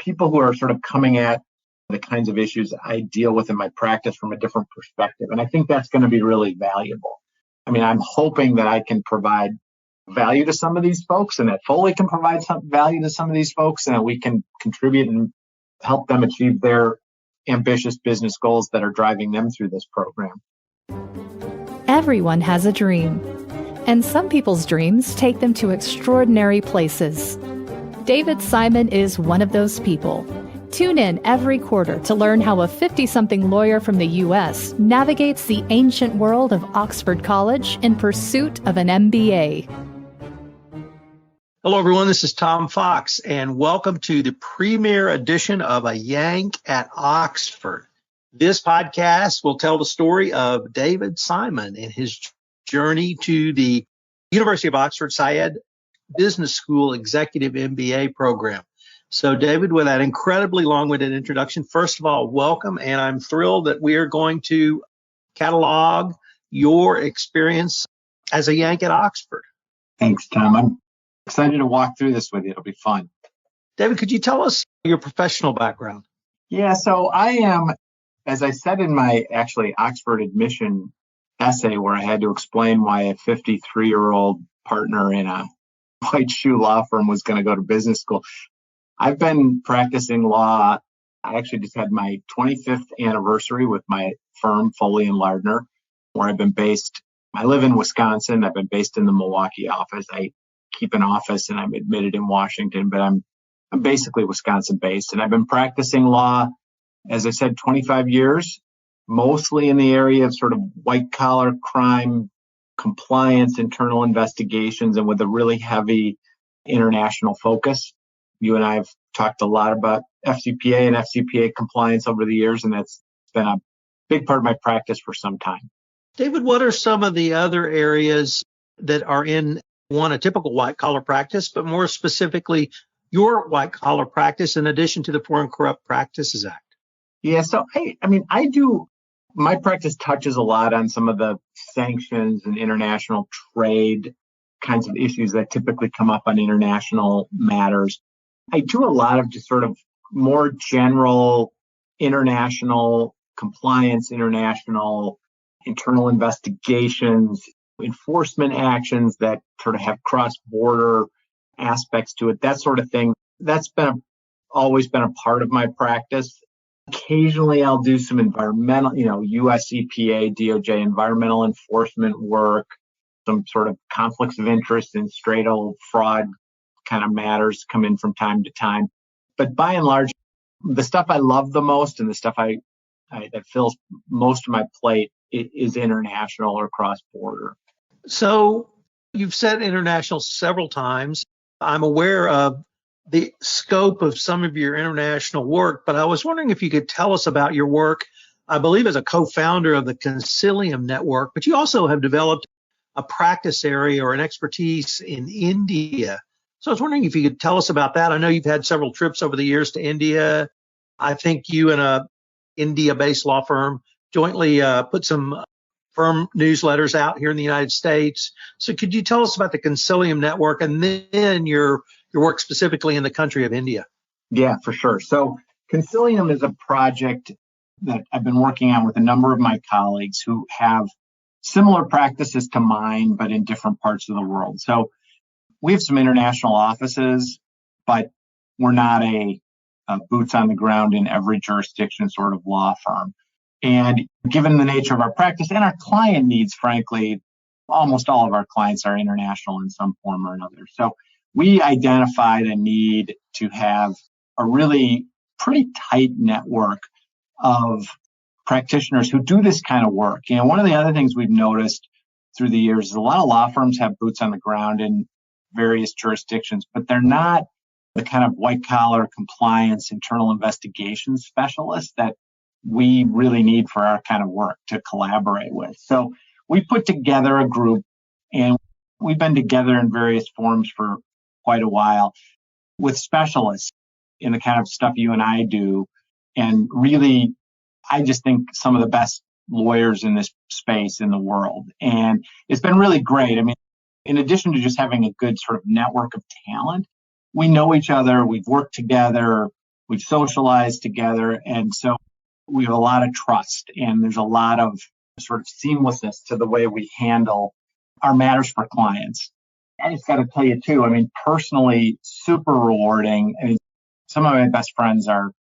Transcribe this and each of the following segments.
people who are sort of coming at the kinds of issues I deal with in my practice from a different perspective. And I think that's going to be really valuable. I mean, I'm hoping that I can provide value to some of these folks and that Foley can provide some value to some of these folks and that we can contribute and help them achieve their ambitious business goals that are driving them through this program. Everyone has a dream, and some people's dreams take them to extraordinary places. David Simon is one of those people. Tune in every quarter to learn how a 50-something lawyer from the U.S. navigates the ancient world of Oxford College in pursuit of an MBA. Hello, everyone. This is Tom Fox, and welcome to the premiere edition of A Yank at Oxford. This podcast will tell the story of David Simon and his journey to the University of Oxford Syed Business School Executive MBA program. So, David, with that incredibly long-winded introduction, first of all, welcome, and I'm thrilled that we are going to catalog your experience as a Yank at Oxford. Thanks, Tom. I'm excited to walk through this with you. It'll be fun. David, could you tell us your professional background? Yeah, so I am, as I said in my Oxford admission essay where I had to explain why a 53-year-old partner in a white shoe law firm was going to go to business school. I've been practicing law. I actually just had my 25th anniversary with my firm, Foley and Lardner, where I've been based. I live in Wisconsin. I've been based in the Milwaukee office. I keep an office and I'm admitted in Washington, but I'm basically Wisconsin based. And I've been practicing law, as I said, 25 years, mostly in the area of sort of white collar crime, compliance, internal investigations, and with a really heavy international focus. You and I have talked a lot about FCPA and FCPA compliance over the years, and that's been a big part of my practice for some time. David, what are some of the other areas that are in a typical white collar practice, but more specifically, your white collar practice in addition to the Foreign Corrupt Practices Act? Yeah, so my practice touches a lot on some of the sanctions and international trade kinds of issues that typically come up on international matters. I do a lot of just sort of more general international compliance, international internal investigations, enforcement actions that sort of have cross-border aspects to it, that sort of thing. That's always been a part of my practice. Occasionally, I'll do some environmental, US EPA, DOJ environmental enforcement work, some sort of conflicts of interest and straight old fraud kind of matters come in from time to time. But by and large, the stuff I love the most and the stuff that fills most of my plate is international or cross-border. So you've said international several times. I'm aware of the scope of some of your international work, but I was wondering if you could tell us about your work, I believe as a co-founder of the Concilium Network, but you also have developed a practice area or an expertise in India. So I was wondering if you could tell us about that. I know you've had several trips over the years to India. I think you and a India-based law firm jointly put some firm newsletters out here in the United States. So could you tell us about the Concilium Network and then your work specifically in the country of India? Yeah, for sure. So Concilium is a project that I've been working on with a number of my colleagues who have similar practices to mine, but in different parts of the world. So we have some international offices, but we're not a boots on the ground in every jurisdiction sort of law firm. And given the nature of our practice and our client needs, frankly, almost all of our clients are international in some form or another. So we identified a need to have a really pretty tight network of practitioners who do this kind of work. One of the other things we've noticed through the years is a lot of law firms have boots on the ground in various jurisdictions, but they're not the kind of white collar compliance, internal investigation specialists that we really need for our kind of work to collaborate with. So we put together a group, and we've been together in various forms for quite a while with specialists in the kind of stuff you and I do. And really, I just think some of the best lawyers in this space in the world. And it's been really great. I mean, in addition to just having a good sort of network of talent, we know each other, we've worked together, we've socialized together. And so we have a lot of trust, and there's a lot of sort of seamlessness to the way we handle our matters for clients. I just got to tell you too, I mean, personally, super rewarding. I mean, some of my best friends are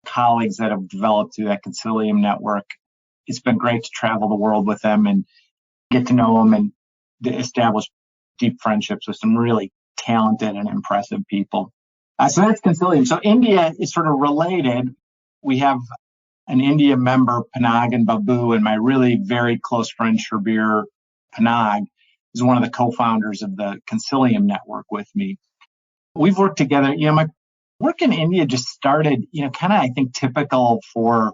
colleagues that have developed through that Concilium Network. It's been great to travel the world with them and get to know them and establish deep friendships with some really talented and impressive people. So that's Concilium. So India is sort of related. We have an India member, Panag and Babu, and my really very close friend, Shabir Panag, is one of the co-founders of the Concilium Network with me. We've worked together. My work in India just started, kind of, I think, typical for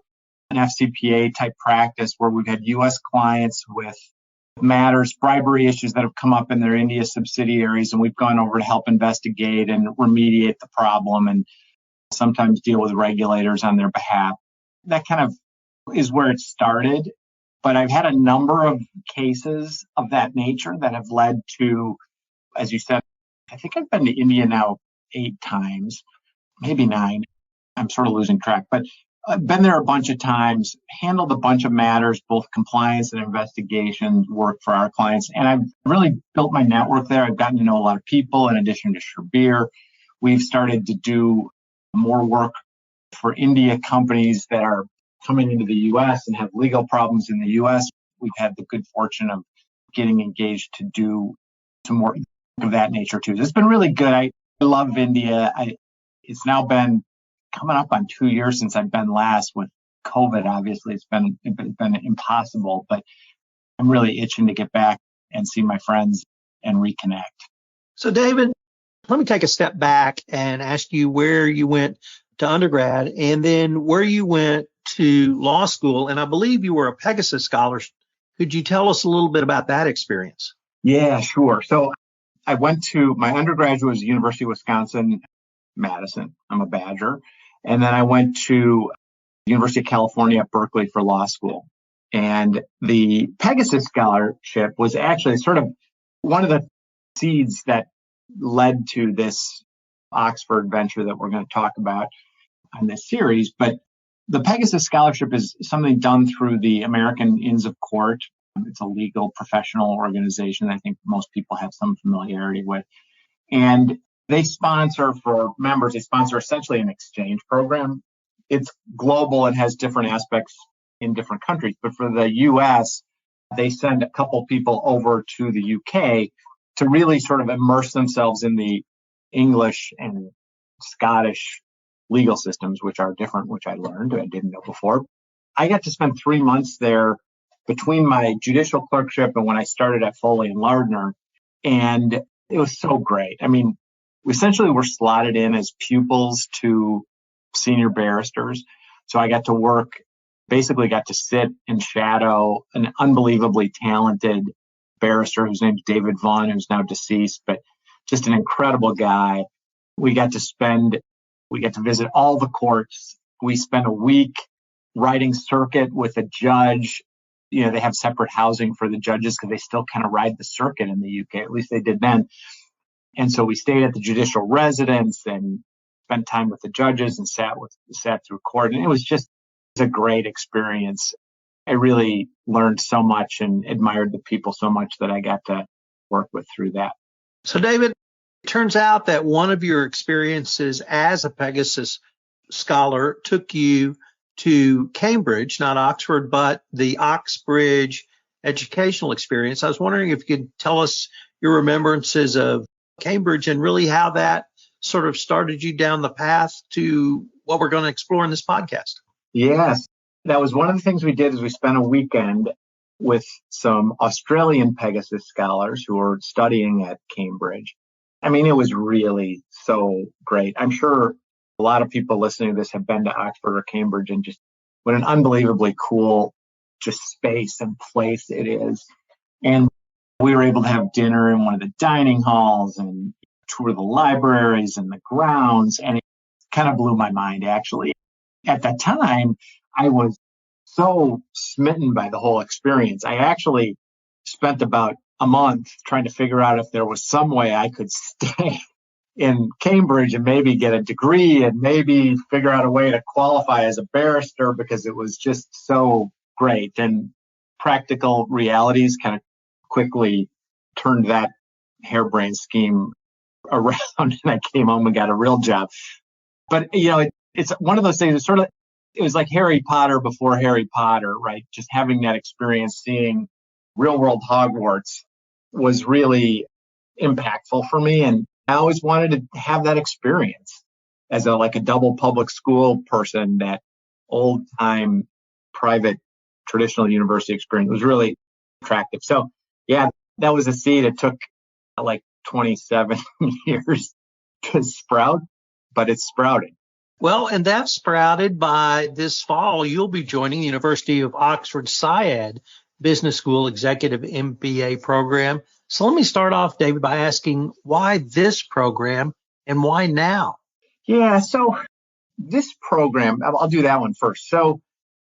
an FCPA type practice where we've had U.S. clients with matters, bribery issues that have come up in their India subsidiaries, and we've gone over to help investigate and remediate the problem and sometimes deal with regulators on their behalf. That kind of is where it started. But I've had a number of cases of that nature that have led to, as you said, I think I've been to India now 8 times, maybe 9. I'm sort of losing track, but I've been there a bunch of times, handled a bunch of matters, both compliance and investigation work for our clients. And I've really built my network there. I've gotten to know a lot of people in addition to Shabir. We've started to do more work for India companies that are coming into the U.S. and have legal problems in the U.S. We've had the good fortune of getting engaged to do some work of that nature too. It's been really good. I love India. It's now been coming up on 2 years since I've been last. With COVID. Obviously, it's been impossible, but I'm really itching to get back and see my friends and reconnect. So, David, let me take a step back and ask you where you went to undergrad and then where you went to law school. And I believe you were a Pegasus Scholar. Could you tell us a little bit about that experience? Yeah, sure. So I went to my undergraduate was University of Wisconsin, Madison. I'm a Badger. And then I went to University of California at Berkeley for law school. And the Pegasus Scholarship was actually sort of one of the seeds that led to this Oxford venture that we're going to talk about on this series. But the Pegasus Scholarship is something done through the American Inns of Court. It's a legal professional organization I think most people have some familiarity with. And they sponsor for members, they sponsor essentially an exchange program. It's global and has different aspects in different countries. But for the U.S., they send a couple people over to the U.K. to really sort of immerse themselves in the English and Scottish legal systems, which are different, which I learned, I didn't know before. I got to spend 3 months there between my judicial clerkship and when I started at Foley and Lardner. And it was so great. I mean, we essentially were slotted in as pupils to senior barristers. So I got to work, basically got to sit and shadow an unbelievably talented barrister whose name's David Vaughn, who's now deceased, but just an incredible guy. We got to visit all the courts. We spent a week riding circuit with a judge. They have separate housing for the judges because they still kind of ride the circuit in the UK. At least they did then. And so we stayed at the judicial residence and spent time with the judges and sat through court. And it was a great experience. I really learned so much and admired the people so much that I got to work with through that. So, David, it turns out that one of your experiences as a Pegasus Scholar took you to Cambridge, not Oxford, but the Oxbridge educational experience. I was wondering if you could tell us your remembrances of Cambridge and really how that sort of started you down the path to what we're going to explore in this podcast. Yes, that was one of the things we did is we spent a weekend with some Australian Pegasus scholars who were studying at Cambridge. I mean, it was really so great. I'm sure a lot of people listening to this have been to Oxford or Cambridge, and just what an unbelievably cool just space and place it is. And we were able to have dinner in one of the dining halls and tour the libraries and the grounds. And it kind of blew my mind, actually. At that time, I was so smitten by the whole experience. I actually spent about a month trying to figure out if there was some way I could stay in Cambridge and maybe get a degree and maybe figure out a way to qualify as a barrister because it was just so great. And practical realities kind of quickly turned that harebrained scheme around and I came home and got a real job. But, it's one of those things. It was like Harry Potter before Harry Potter, right? Just having that experience, seeing real world Hogwarts was really impactful for me. And I always wanted to have that experience as a double public school person. That old time private traditional university experience was really attractive. So yeah, that was a seed. It took 27 years to sprout, but it's sprouted. Well, and that sprouted by this fall. You'll be joining the University of Oxford SIAD Business School Executive MBA program. So let me start off, David, by asking why this program and why now? Yeah, so this program, I'll do that one first. So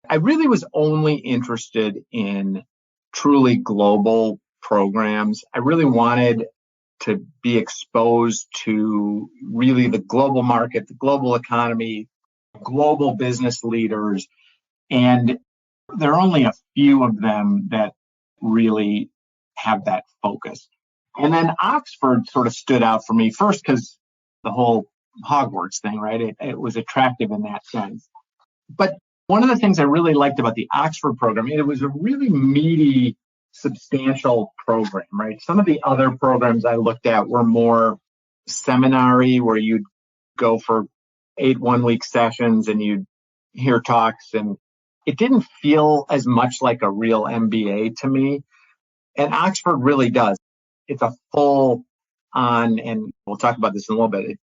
I really was only interested in truly global programs. I really wanted to be exposed to really the global market, the global economy, global business leaders. And there are only a few of them that really have that focus. And then Oxford sort of stood out for me first because the whole Hogwarts thing, right? It was attractive in that sense. But one of the things I really liked about the Oxford program, it was a really meaty, substantial program, right? Some of the other programs I looked at were more seminary, where you'd go for 8 one-week sessions and you'd hear talks, and it didn't feel as much like a real MBA to me. And Oxford really does. It's a full on, and we'll talk about this in a little bit. It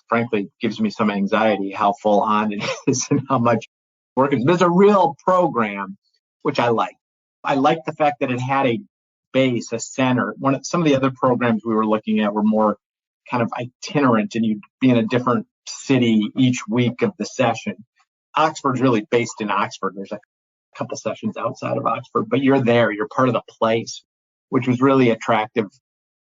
frankly gives me some anxiety how full on it is and how much work it is. There's a real program, which I like. I like the fact that it had a base, a center. Some of the other programs we were looking at were more kind of itinerant, and you'd be in a different city each week of the session. Oxford's really based in Oxford. There's a couple sessions outside of Oxford, but you're there. You're part of the place, which was really attractive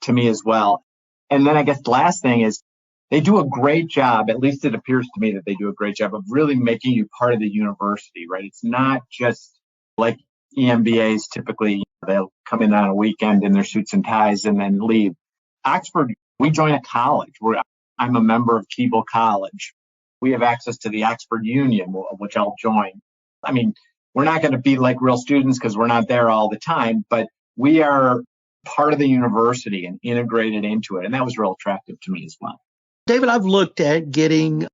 to me as well. And then I guess the last thing is they do a great job, at least it appears to me that they do a great job of really making you part of the university, right? It's not just like EMBAs typically, they'll come in on a weekend in their suits and ties and then leave. Oxford, we join a college. I'm a member of Keble College. We have access to the Oxford Union, which I'll join. I mean, we're not going to be like real students because we're not there all the time, but we are part of the university and integrated into it. And that was real attractive to me as well. David, I've looked at getting an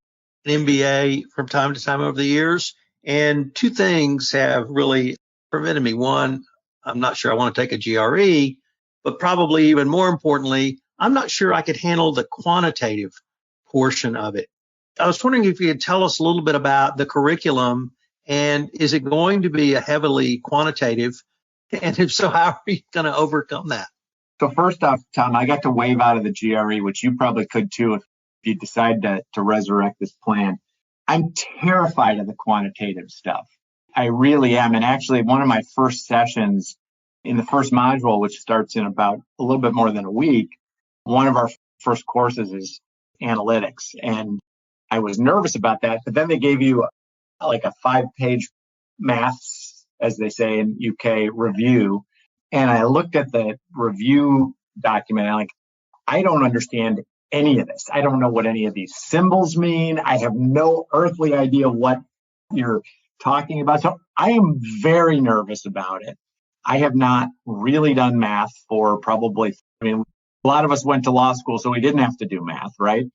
MBA from time to time over the years, and two things have really prevented me. One, I'm not sure I want to take a GRE, but probably even more importantly, I'm not sure I could handle the quantitative portion of it. I was wondering if you could tell us a little bit about the curriculum, and is it going to be a heavily quantitative? And if so, how are you going to overcome that? So first off, Tom, I got to waive out of the GRE, which you probably could too if you decide to resurrect this plan. I'm terrified of the quantitative stuff. I really am. And actually, one of my first sessions in the first module, which starts in about a little bit more than a week, one of our first courses is analytics. And I was nervous about that. But then they gave you like a 5-page maths, as they say in UK, review. And I looked at the review document and I don't understand any of this. I don't know what any of these symbols mean. I have no earthly idea what you're talking about. So I am very nervous about it. I have not really done math for probably, a lot of us went to law school, so we didn't have to do math, right?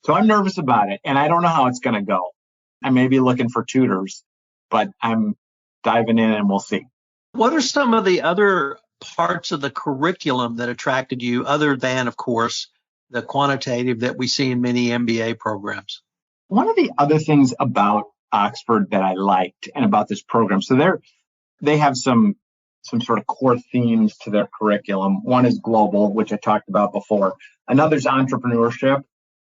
So I'm nervous about it, and I don't know how it's going to go. I may be looking for tutors, but I'm diving in and we'll see. What are some of the other parts of the curriculum that attracted you, other than, of course, the quantitative that we see in many MBA programs? One of the other things about Oxford that I liked and about this program, so they have some sort of core themes to their curriculum. One is global, which I talked about before. Another is entrepreneurship.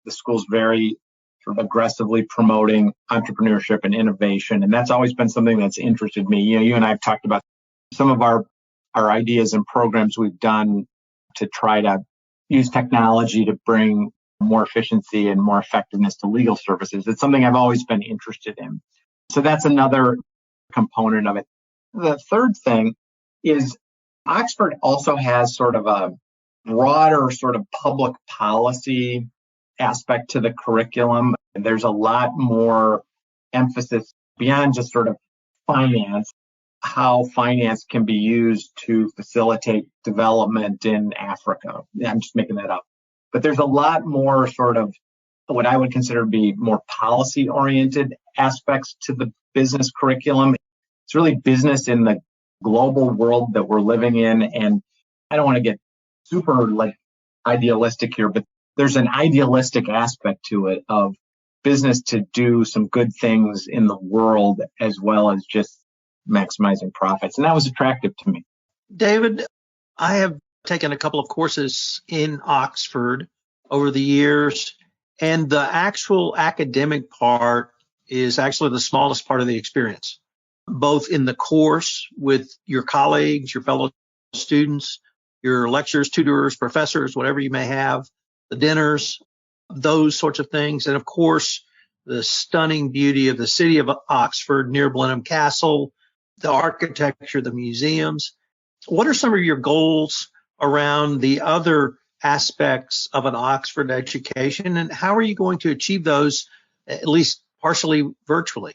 The school's very sort of aggressively promoting entrepreneurship and innovation, and that's always been something that's interested me. You and I have talked about some of our ideas and programs we've done to try to use technology to bring more efficiency and more effectiveness to legal services. It's something I've always been interested in. So that's another component of it. The third thing is Oxford also has sort of a broader sort of public policy aspect to the curriculum. There's a lot more emphasis beyond just sort of finance, how finance can be used to facilitate development in Africa. I'm just making that up. But there's a lot more sort of what I would consider to be more policy-oriented aspects to the business curriculum. It's really business in the global world that we're living in. And I don't want to get super idealistic here, but there's an idealistic aspect to it of business to do some good things in the world as well as just maximizing profits. And that was attractive to me. David, I have taken a couple of courses in Oxford over the years, and the actual academic part is actually the smallest part of the experience, both in the course with your colleagues, your fellow students, your lecturers, tutors, professors, whatever you may have, the dinners, those sorts of things. And of course, the stunning beauty of the city of Oxford near Blenheim Castle, the architecture, the museums. What are some of your goals around the other aspects of an Oxford education, and how are you going to achieve those, at least partially virtually?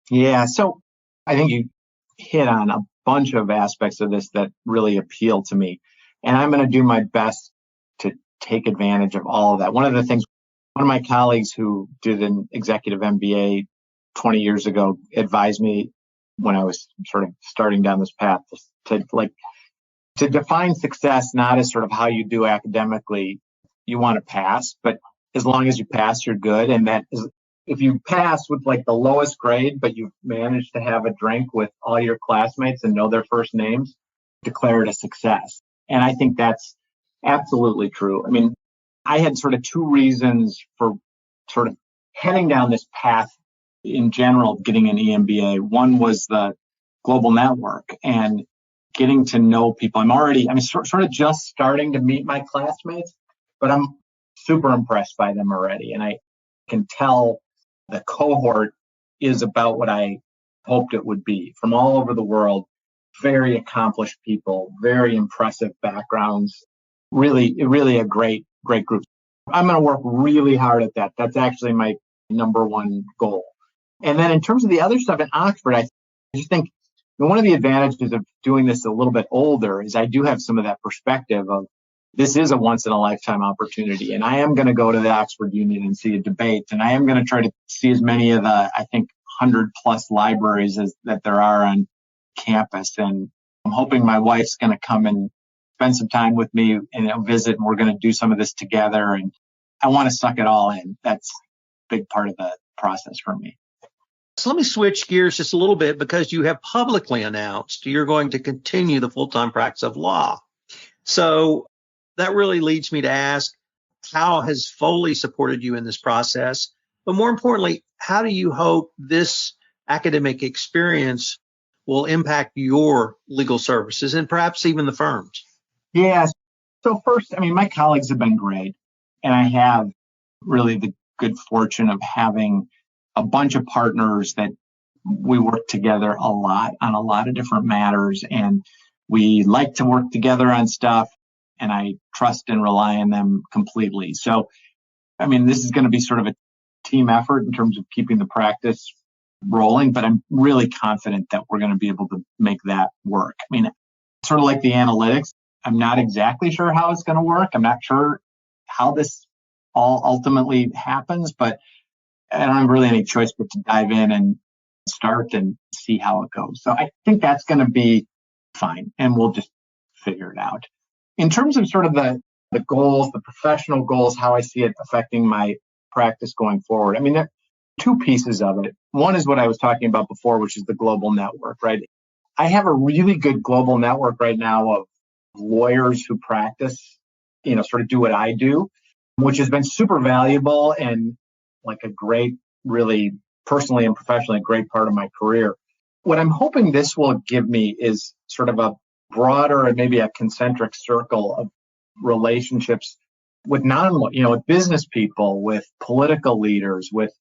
Yeah, so I think you hit on a bunch of aspects of this that really appeal to me. And I'm going to do my best to take advantage of all of that. One of my colleagues who did an executive MBA 20 years ago advised me when I was sort of starting down this path to define success not as sort of how you do academically. You want to pass, but as long as you pass, you're good. And that is, if you pass with the lowest grade, but you've managed to have a drink with all your classmates and know their first names, declare it a success. And I think that's absolutely true. I mean, I had sort of two reasons for sort of heading down this path in general, getting an EMBA. One was the global network and getting to know people. I'm sort of just starting to meet my classmates, but I'm super impressed by them already. And I can tell the cohort is about what I hoped it would be, from all over the world, very accomplished people, very impressive backgrounds, really a great group. I'm going to work really hard at that. That's actually my number one goal. And then in terms of the other stuff in Oxford, I just think one of the advantages of doing this a little bit older is I do have some of that perspective of this is a once in a lifetime opportunity. And I am going to go to the Oxford Union and see a debate. And I am going to try to see as many of the, I think, 100+ libraries that there are on campus. And I'm hoping my wife's going to come and spend some time with me and visit, and we're going to do some of this together. And I want to suck it all in. That's a big part of the process for me. So let me switch gears just a little bit, because you have publicly announced you're going to continue the full-time practice of law. So that really leads me to ask, how has Foley supported you in this process? But more importantly, how do you hope this academic experience will impact your legal services and perhaps even the firms? Yeah. So first, my colleagues have been great. And I have really the good fortune of having a bunch of partners that we work together a lot on a lot of different matters. And we like to work together on stuff. And I trust and rely on them completely. So, this is going to be sort of a team effort in terms of keeping the practice rolling, but I'm really confident that we're going to be able to make that work. Sort of like the analytics, I'm not exactly sure how it's going to work. I'm not sure how this all ultimately happens, but I don't have really any choice but to dive in and start and see how it goes. So I think that's going to be fine, and we'll just figure it out. In terms of sort of the goals, the professional goals, how I see it affecting my practice going forward, there are two pieces of it. One is what I was talking about before, which is the global network, right? I have a really good global network right now of lawyers who practice, sort of do what I do, which has been super valuable and a great, really personally and professionally, a great part of my career. What I'm hoping this will give me is sort of a broader and maybe a concentric circle of relationships with with business people, with political leaders, with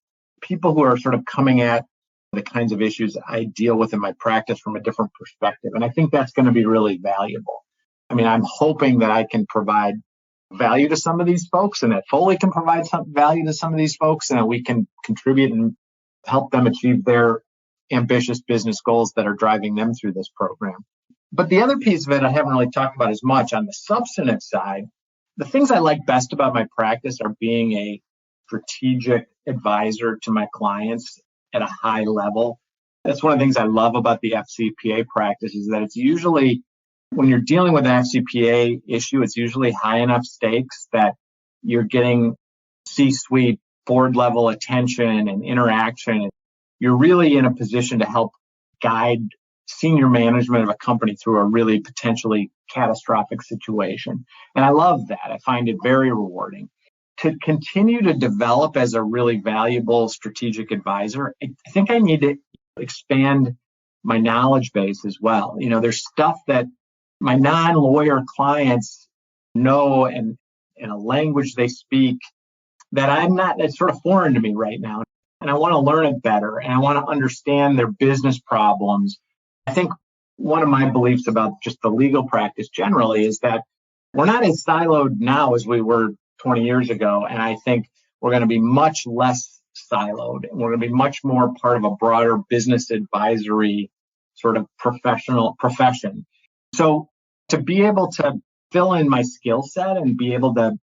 people who are sort of coming at the kinds of issues I deal with in my practice from a different perspective. And I think that's going to be really valuable. I mean, I'm hoping that I can provide value to some of these folks and that Foley can provide some value to some of these folks and that we can contribute and help them achieve their ambitious business goals that are driving them through this program. But the other piece of it I haven't really talked about as much on the substantive side. The things I like best about my practice are being a strategic advisor to my clients at a high level. That's one of the things I love about the FCPA practice is that it's usually, when you're dealing with an FCPA issue, it's usually high enough stakes that you're getting C-suite board level attention and interaction. You're really in a position to help guide senior management of a company through a really potentially catastrophic situation. And I love that. I find it very rewarding. To continue to develop as a really valuable strategic advisor, I think I need to expand my knowledge base as well. There's stuff that my non-lawyer clients know and in a language they speak that it's sort of foreign to me right now. And I want to learn it better and I want to understand their business problems. I think one of my beliefs about just the legal practice generally is that we're not as siloed now as we were 20 years ago. And I think we're going to be much less siloed and we're going to be much more part of a broader business advisory sort of profession. So to be able to fill in my skill set and be able to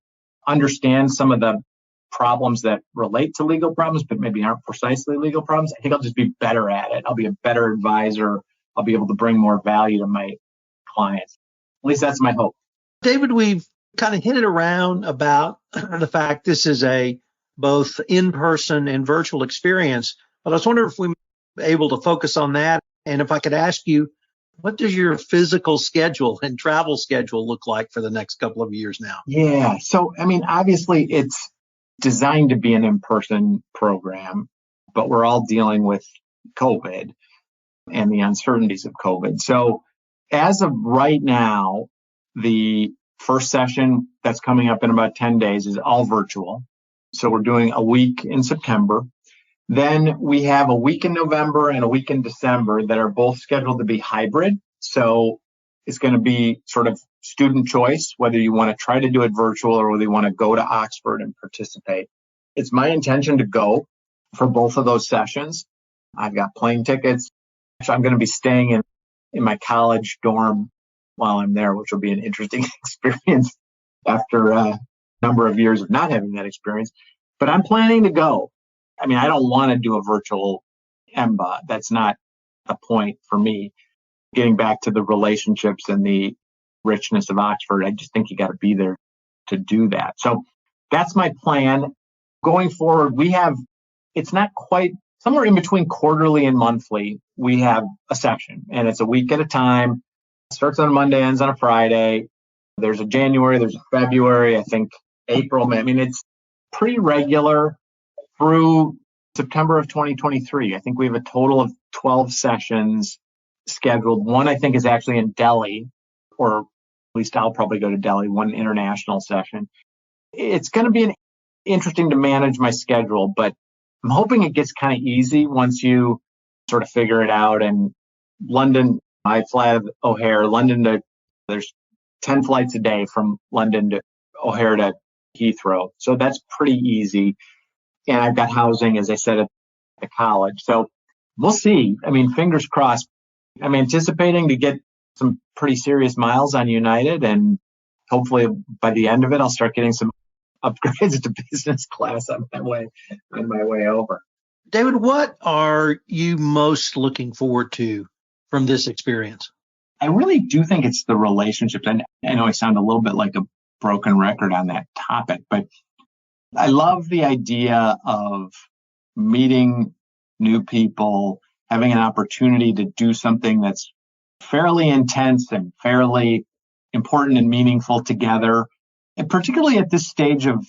understand some of the problems that relate to legal problems, but maybe aren't precisely legal problems, I think I'll just be better at it. I'll be a better advisor. I'll be able to bring more value to my clients. At least that's my hope. David, we've kind of hinted around about the fact this is a both in-person and virtual experience, but I was wondering if we were able to focus on that. And if I could ask you, what does your physical schedule and travel schedule look like for the next couple of years now? Yeah. So, obviously it's designed to be an in-person program, but we're all dealing with COVID and the uncertainties of COVID. So as of right now, the first session that's coming up in about 10 days is all virtual. So we're doing a week in September. Then we have a week in November and a week in December that are both scheduled to be hybrid. So it's going to be sort of student choice, whether you want to try to do it virtual or whether you want to go to Oxford and participate. It's my intention to go for both of those sessions. I've got plane tickets. Actually, I'm going to be staying in my college dorm while I'm there, which will be an interesting experience after a number of years of not having that experience. But I'm planning to go. I don't want to do a virtual MBA. That's not a point for me. Getting back to the relationships and the richness of Oxford, I just think you got to be there to do that. So that's my plan. Going forward, it's not quite, somewhere in between quarterly and monthly, we have a session and it's a week at a time. It starts on a Monday, ends on a Friday. There's a January, there's a February, I think April. It's pretty regular through September of 2023. I think we have a total of 12 sessions scheduled. One, I think, is actually in Delhi, or at least I'll probably go to Delhi, one international session. It's going to be interesting to manage my schedule, but I'm hoping it gets kind of easy once you sort of figure it out. And London, I fly out of O'Hare, there's 10 flights a day from London to O'Hare to Heathrow. So that's pretty easy. And I've got housing, as I said, at the college. So we'll see. Fingers crossed. I'm anticipating to get some pretty serious miles on United. And hopefully by the end of it, I'll start getting some upgrades to business class on my way over. David, what are you most looking forward to from this experience? I really do think it's the relationships. And I know I sound a little bit like a broken record on that topic, but I love the idea of meeting new people, having an opportunity to do something that's fairly intense and fairly important and meaningful together. And particularly at this stage of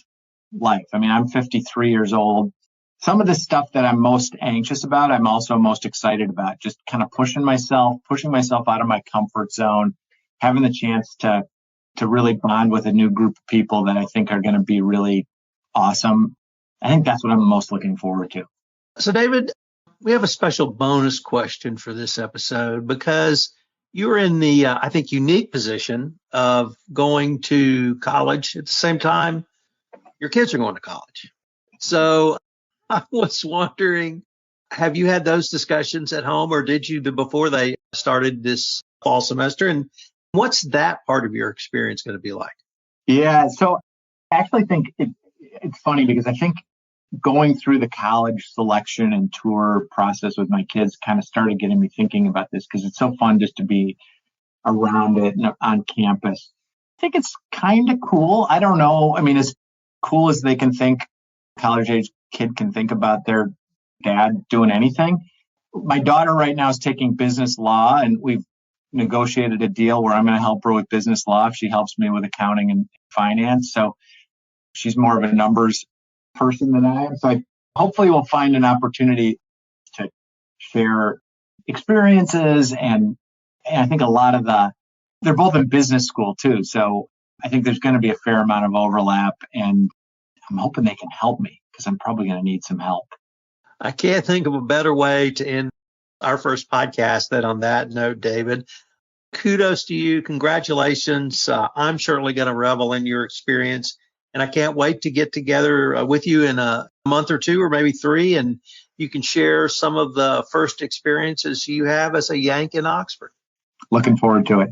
life. I'm 53 years old. Some of the stuff that I'm most anxious about, I'm also most excited about. Just kind of pushing myself out of my comfort zone, having the chance to to really bond with a new group of people that I think are going to be really awesome. I think that's what I'm most looking forward to. So, David, we have a special bonus question for this episode because you're in the, I think, unique position of going to college at the same time your kids are going to college. So I was wondering, have you had those discussions at home, or did you before they started this fall semester? And what's that part of your experience going to be like? Yeah, so I actually think it's funny because I think going through the college selection and tour process with my kids kind of started getting me thinking about this because it's so fun just to be around it and on campus. I think it's kind of cool. I don't know. I mean, as cool as they can think, college age kid can think about their dad doing anything. My daughter right now is taking business law, and we've negotiated a deal where I'm going to help her with business law if she helps me with accounting and finance. So she's more of a numbers person than I am. So hopefully we'll find an opportunity to share experiences. And I think a lot of they're both in business school too. So I think there's going to be a fair amount of overlap, and I'm hoping they can help me because I'm probably going to need some help. I can't think of a better way to end our first podcast than on that note, David. Kudos to you. Congratulations. I'm certainly going to revel in your experience, and I can't wait to get together with you in a month or two or maybe 3, and you can share some of the first experiences you have as a Yank in Oxford. Looking forward to it.